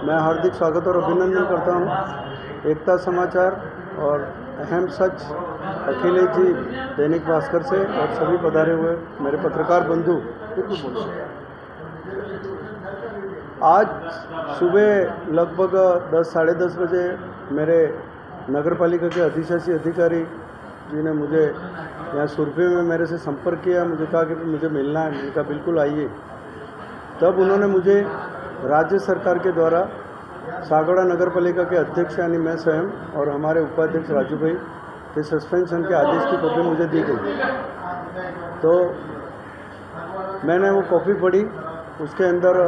मैं हार्दिक स्वागत और अभिनंदन करता हूं एकता समाचार और अहम सच अखिलेश जी दैनिक भास्कर से और सभी पधारे हुए मेरे पत्रकार बंधु। आज सुबह लगभग 10 साढ़े 10 बजे मेरे नगर पालिका के अधिशासी अधिकारी जी ने मुझे यहाँ सुरभि में मेरे से संपर्क किया। मुझे कहा कि मुझे मिलना है। मैंने कहा बिल्कुल आइए। तब उन्होंने मुझे राज्य सरकार के द्वारा सागौड़ा नगर पालिका के अध्यक्ष यानी मैं स्वयं और हमारे उपाध्यक्ष राजू भाई के सस्पेंशन के आदेश की कॉपी मुझे दी गई। तो मैंने वो कॉपी पढ़ी। उसके अंदर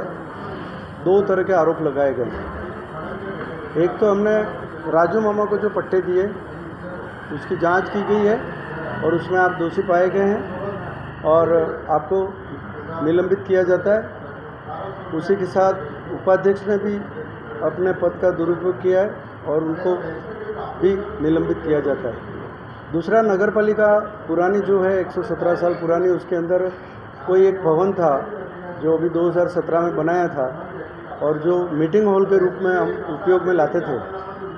2 तरह के आरोप लगाए गए। एक तो हमने राजू मामा को जो पट्टे दिए उसकी जांच की गई है और उसमें आप दोषी पाए गए हैं और आपको निलंबित किया जाता है। उसी के साथ उपाध्यक्ष ने भी अपने पद का दुरुपयोग किया है और उनको भी निलंबित किया जाता है। दूसरा, नगर पालिका पुरानी जो है 117 साल पुरानी, उसके अंदर कोई एक भवन था जो अभी 2017 में बनाया था और जो मीटिंग हॉल के रूप में हम उपयोग में लाते थे,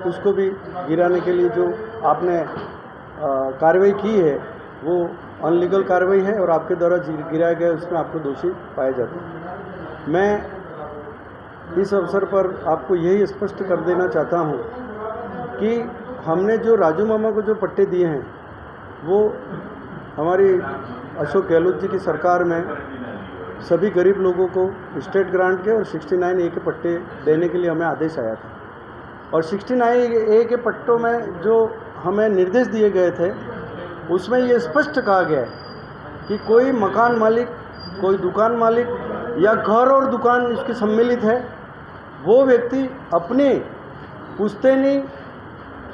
उसको भी गिराने के लिए जो आपने कार्रवाई की है वो अनलीगल कार्रवाई है और आपके द्वारा गिराया गया उसमें आपको दोषी पाए जाते हैं। मैं इस अवसर पर आपको यही स्पष्ट कर देना चाहता हूं कि हमने जो राजू मामा को जो पट्टे दिए हैं वो हमारी अशोक गहलोत जी की सरकार में सभी गरीब लोगों को स्टेट ग्रांट के और 69A के पट्टे देने के लिए हमें आदेश आया था। और 69A के पट्टों में जो हमें निर्देश दिए गए थे उसमें ये स्पष्ट कहा गया है कि कोई मकान मालिक, कोई दुकान मालिक या घर और दुकान इसकी सम्मिलित है, वो व्यक्ति अपने पुश्तैनी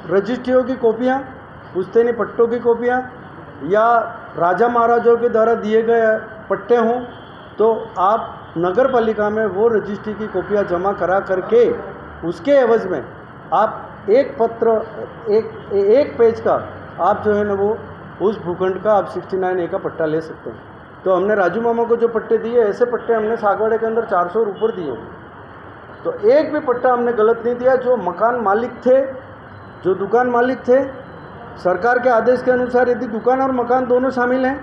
रजिस्ट्रियों की कॉपियाँ, पुश्तैनी पट्टों की कॉपियाँ या राजा महाराजाओं के द्वारा दिए गए पट्टे हों तो आप नगर पालिका में वो रजिस्ट्री की कॉपियाँ जमा करा करके उसके एवज में आप एक पेज का आप जो है ना वो उस भूखंड का आप 69A का पट्टा ले सकते हैं। तो हमने राजू मामा को जो पट्टे दिए, ऐसे पट्टे हमने सागवाड़े के अंदर 400 और ऊपर दिए। तो एक भी पट्टा हमने गलत नहीं दिया। जो मकान मालिक थे, जो दुकान मालिक थे, सरकार के आदेश के अनुसार यदि दुकान और मकान दोनों शामिल हैं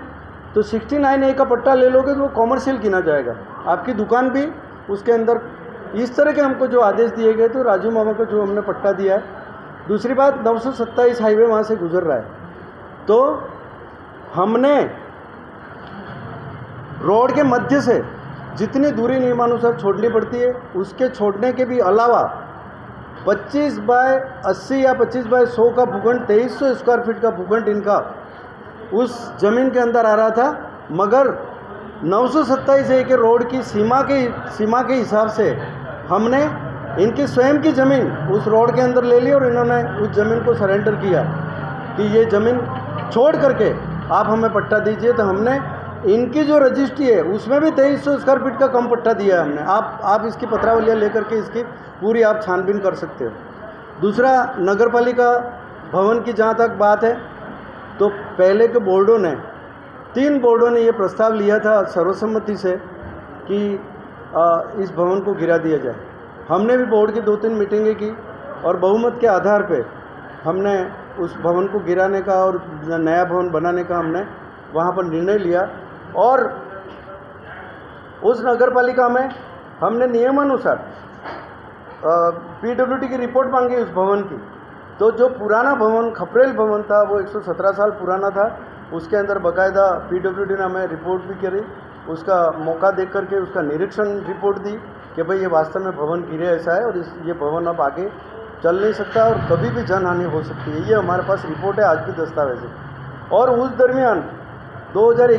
तो 69A का पट्टा ले लोगे तो वो कॉमर्शियल गिना जाएगा। आपकी दुकान भी उसके अंदर इस तरह के हमको जो आदेश दिए गए तो राजू मामा को जो हमने पट्टा दिया है। दूसरी बात, 927 हाईवे वहाँ से गुजर रहा है तो हमने रोड के मध्य से जितनी दूरी नियमानुसार छोड़नी पड़ती है उसके छोड़ने के भी अलावा 25 बाय 80 या 25 बाय 100 का भूखंड, 2300 स्क्वायर फीट का भूखंड इनका उस जमीन के अंदर आ रहा था। मगर 927A के रोड की सीमा के हिसाब से हमने इनकी स्वयं की ज़मीन उस रोड के अंदर ले ली और इन्होंने उस ज़मीन को सरेंडर किया कि ये ज़मीन छोड़ करके आप हमें पट्टा दीजिए। तो हमने इनकी जो रजिस्ट्री है उसमें भी 2300 स्क्वायर फीट का कम पट्टा दिया है हमने। आप इसकी पत्रावलियाँ लेकर के इसकी पूरी आप छानबीन कर सकते हो। दूसरा, नगर पालिका भवन की जहाँ तक बात है तो पहले के बोर्डों ने 3 बोर्डों ने ये प्रस्ताव लिया था सर्वसम्मति से कि इस भवन को गिरा दिया जाए। हमने भी बोर्ड की 2-3 मीटिंगें की और बहुमत के आधार पे हमने उस भवन को गिराने का और नया भवन बनाने का हमने वहाँ पर निर्णय लिया। और उस नगर पालिका में हमने नियमानुसार PWD की रिपोर्ट मांगी उस भवन की। तो जो पुराना भवन खपरेल भवन था वो 117 साल पुराना था। उसके अंदर बाकायदा PWD ने हमें रिपोर्ट भी करी, उसका मौका देख करके उसका निरीक्षण रिपोर्ट दी कि भाई ये वास्तव में भवन गिरे ऐसा है और ये भवन अब आगे चल नहीं सकता और कभी भी जनहानि हो सकती है। ये हमारे पास रिपोर्ट है, आज भी दस्तावेज है। और उस दरमियान 2021